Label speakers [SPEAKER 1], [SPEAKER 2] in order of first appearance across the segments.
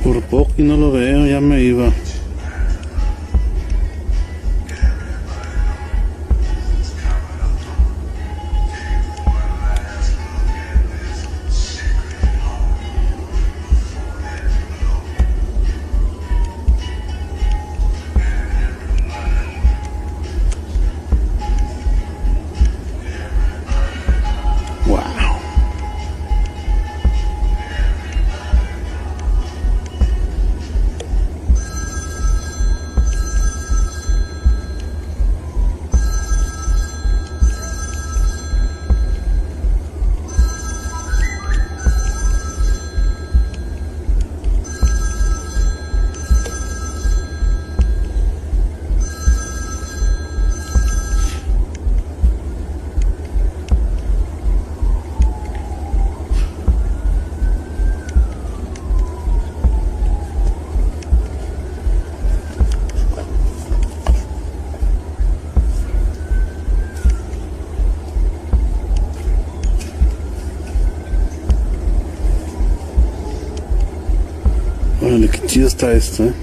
[SPEAKER 1] Por poco y no lo veo, ya me iba. Órale, qué chido está esto, ¿eh?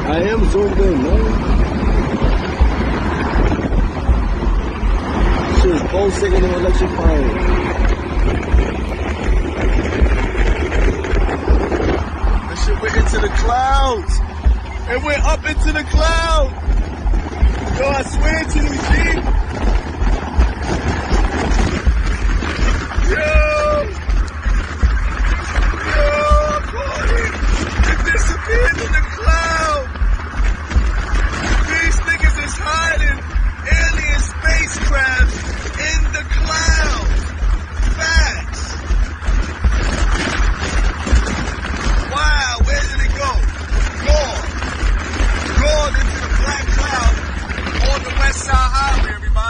[SPEAKER 2] I am zoomed in, man. Shit, pulsating and electrifying. That shit went into the clouds. It went up into the cloud. Yo, I swear to you, G. Yo, boy. It disappeared in the cloud. These niggas is hiding alien spacecraft in the clouds. Facts. Wow, where did it go? Gone into the black cloud on the West Side Highway, everybody.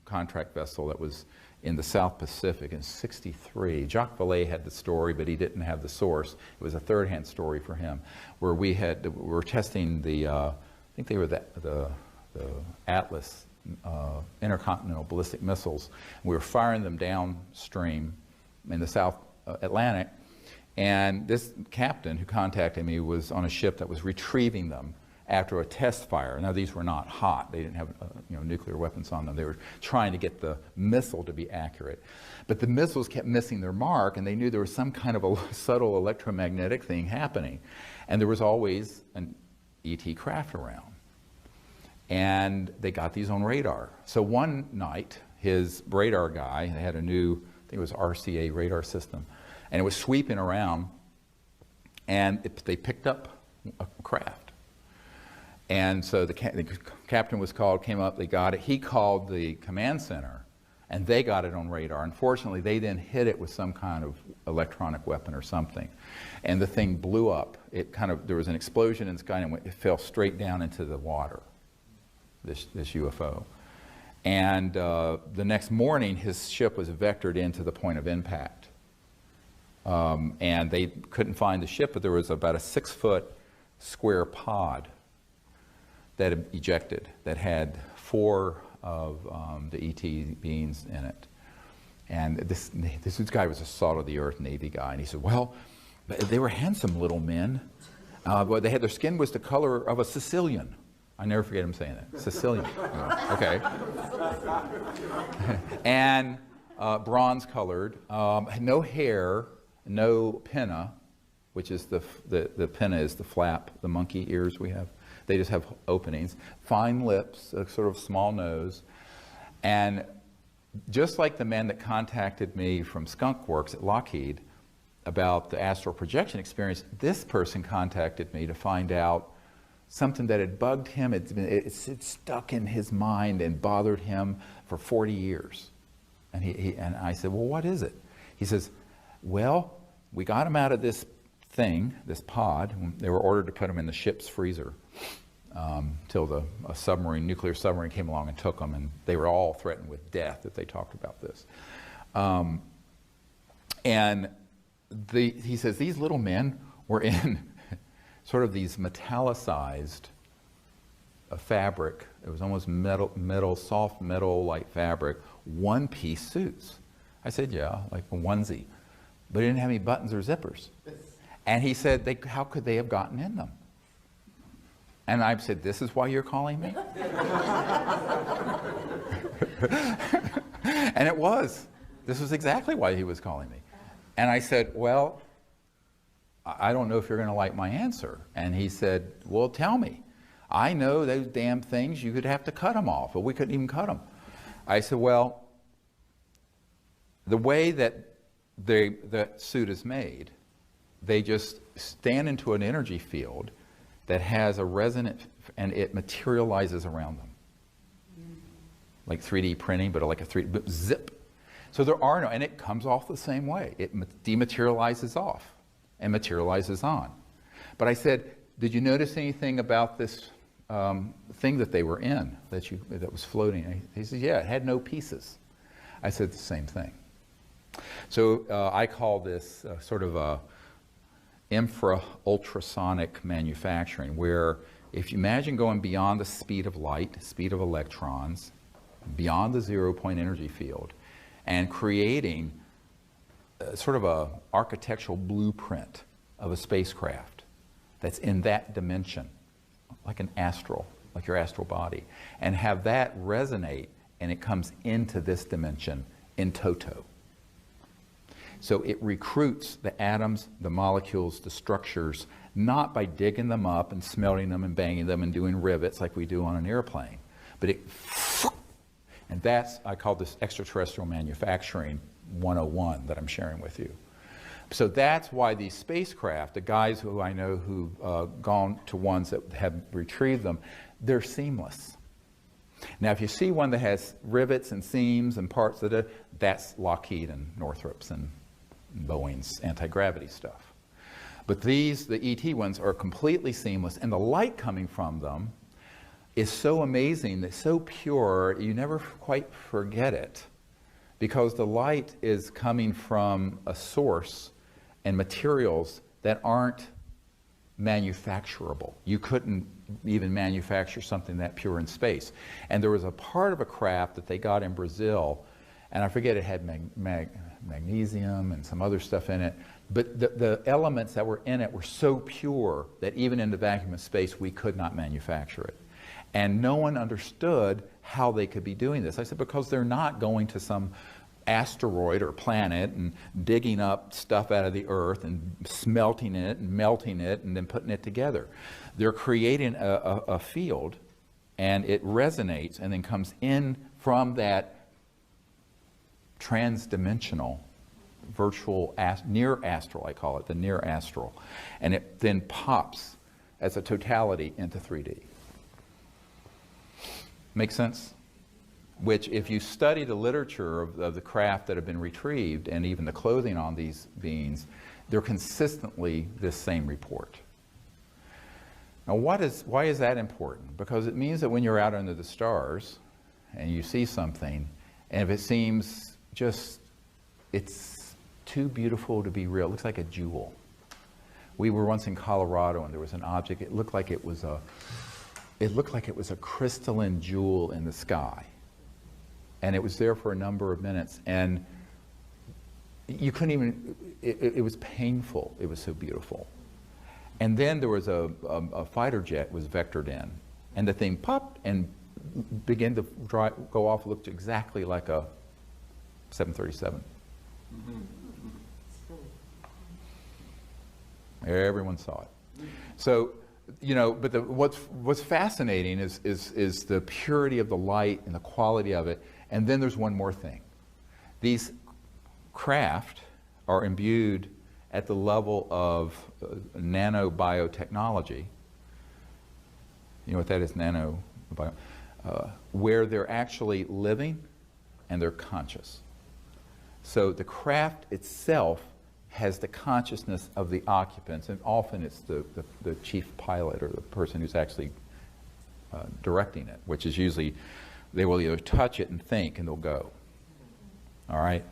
[SPEAKER 3] contract vessel that was in the South Pacific in '63. Jacques Vallée had the story, but he didn't have the source. It was a third-hand story for him, where we were testing the, I think they were the Atlas intercontinental ballistic missiles. We were firing them downstream in the South Atlantic, and this captain who contacted me was on a ship that was retrieving them after a test fire. Now these were not hot. They didn't have nuclear weapons on them. They were trying to get the missile to be accurate. But the missiles kept missing their mark, and they knew there was some kind of a subtle electromagnetic thing happening. And there was always an ET craft around. And they got these on radar. So one night, his radar guy had a new, I think it was RCA radar system, and it was sweeping around, and they picked up a craft. And so the captain was called, came up, they got it. He called the command center, and they got it on radar. Unfortunately, they then hit it with some kind of electronic weapon or something. And the thing blew up. There was an explosion in the sky, and it fell straight down into the water, this UFO. And the next morning, his ship was vectored into the point of impact. And they couldn't find the ship, but there was about a 6-foot square pod that had ejected, that had 4 of the ET beings in it. And this guy was a salt-of-the-earth Navy guy, and he said, well, they were handsome little men, but their skin was the color of a Sicilian. I never forget him saying that, Sicilian. Okay. And bronze-colored, no hair, no pinna, which is the pinna is the flap, the monkey ears we have. They just have openings, fine lips, a sort of small nose. And just like the man that contacted me from Skunk Works at Lockheed about the astral projection experience, this person contacted me to find out something that had bugged him. It stuck in his mind and bothered him for 40 years. And and I said, well, what is it? He says, well, we got him out of this thing, this pod. They were ordered to put him in the ship's freezer till a nuclear submarine came along and took them, and they were all threatened with death if they talked about this. And he says these little men were in sort of these metallicized fabric. It was almost metal, soft metal-like fabric, one-piece suits. I said, yeah, like a onesie. But it didn't have any buttons or zippers. And he said, how could they have gotten in them? And I said, this is why you're calling me? And it was. This was exactly why he was calling me. And I said, well, I don't know if you're going to like my answer. And he said, well, tell me. I know those damn things, you could have to cut them off, but we couldn't even cut them. I said, well, the way that the suit is made, they just stand into an energy field that has a resonant, and it materializes around them. Like 3D printing, but like a 3D, zip. So there are no, and it comes off the same way. It dematerializes off and materializes on. But I said, did you notice anything about this thing that they were in, that was floating? He said, yeah, it had no pieces. I said the same thing. So I call this sort of a infra-ultrasonic manufacturing, where if you imagine going beyond the speed of light, speed of electrons, beyond the 0-point energy field, and creating sort of a architectural blueprint of a spacecraft that's in that dimension, like an astral, like your astral body, and have that resonate, and it comes into this dimension in toto. So it recruits the atoms, the molecules, the structures, not by digging them up and smelting them and banging them and doing rivets like we do on an airplane, but and that's, I call this extraterrestrial manufacturing 101 that I'm sharing with you. So that's why these spacecraft, the guys who I know who've gone to ones that have retrieved them, they're seamless. Now, if you see one that has rivets and seams and parts of it, that's Lockheed and Northrop's and Boeing's anti-gravity stuff. But these, the ET ones, are completely seamless, and the light coming from them is so amazing, that so pure, you never quite forget it. Because the light is coming from a source and materials that aren't manufacturable. You couldn't even manufacture something that pure in space. And there was a part of a craft that they got in Brazil, and I forget, it had magnesium and some other stuff in it, but the elements that were in it were so pure that even in the vacuum of space we could not manufacture it. And no one understood how they could be doing this. I said, because they're not going to some asteroid or planet and digging up stuff out of the earth and smelting it and melting it and then putting it together. They're creating a field, and it resonates and then comes in from that transdimensional virtual near astral, I call it the near astral, and it then pops as a totality into 3D. Make sense? Which, if you study the literature of the craft that have been retrieved and even the clothing on these beings, they're consistently this same report. Now, why is that important? Because it means that when you're out under the stars and you see something, and if it seems just, it's too beautiful to be real, it looks like a jewel. We were once in Colorado and there was an object, it looked like it was a crystalline jewel in the sky. And it was there for a number of minutes, and you couldn't even, it was painful, it was so beautiful. And then there was a fighter jet was vectored in, and the thing popped and began to go off, looked exactly like a 737. Everyone saw it. So, you know, but what's fascinating is the purity of the light and the quality of it. And then there's one more thing. These craft are imbued at the level of nanobiotechnology. You know what that is, nanobio? Where they're actually living and they're conscious. So the craft itself has the consciousness of the occupants, and often it's the chief pilot or the person who's actually directing it, which is usually, they will either touch it and think and they'll go. All right?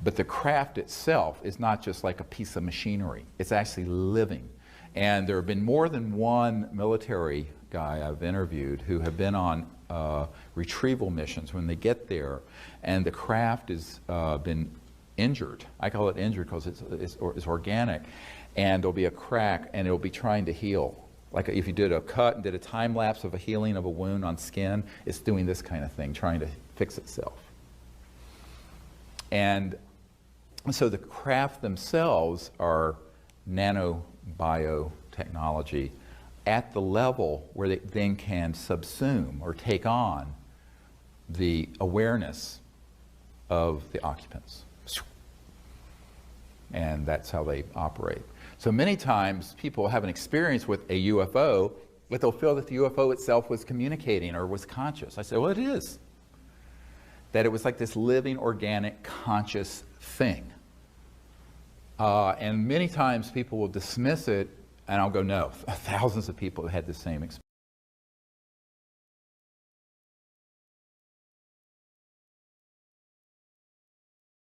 [SPEAKER 3] But the craft itself is not just like a piece of machinery. It's actually living. And there have been more than one military guy I've interviewed who have been on retrieval missions when they get there, and the craft has been injured. I call it injured because it's organic, and there'll be a crack and it'll be trying to heal. Like if you did a cut and did a time lapse of a healing of a wound on skin, it's doing this kind of thing, trying to fix itself. And so the craft themselves are nanobiotechnology at the level where they then can subsume or take on the awareness of the occupants. And that's how they operate. So many times people have an experience with a UFO, but they'll feel that the UFO itself was communicating or was conscious. I say, well, it is. That it was like this living, organic, conscious thing. And many times people will dismiss it, and I'll go, no, thousands of people have had the same experience.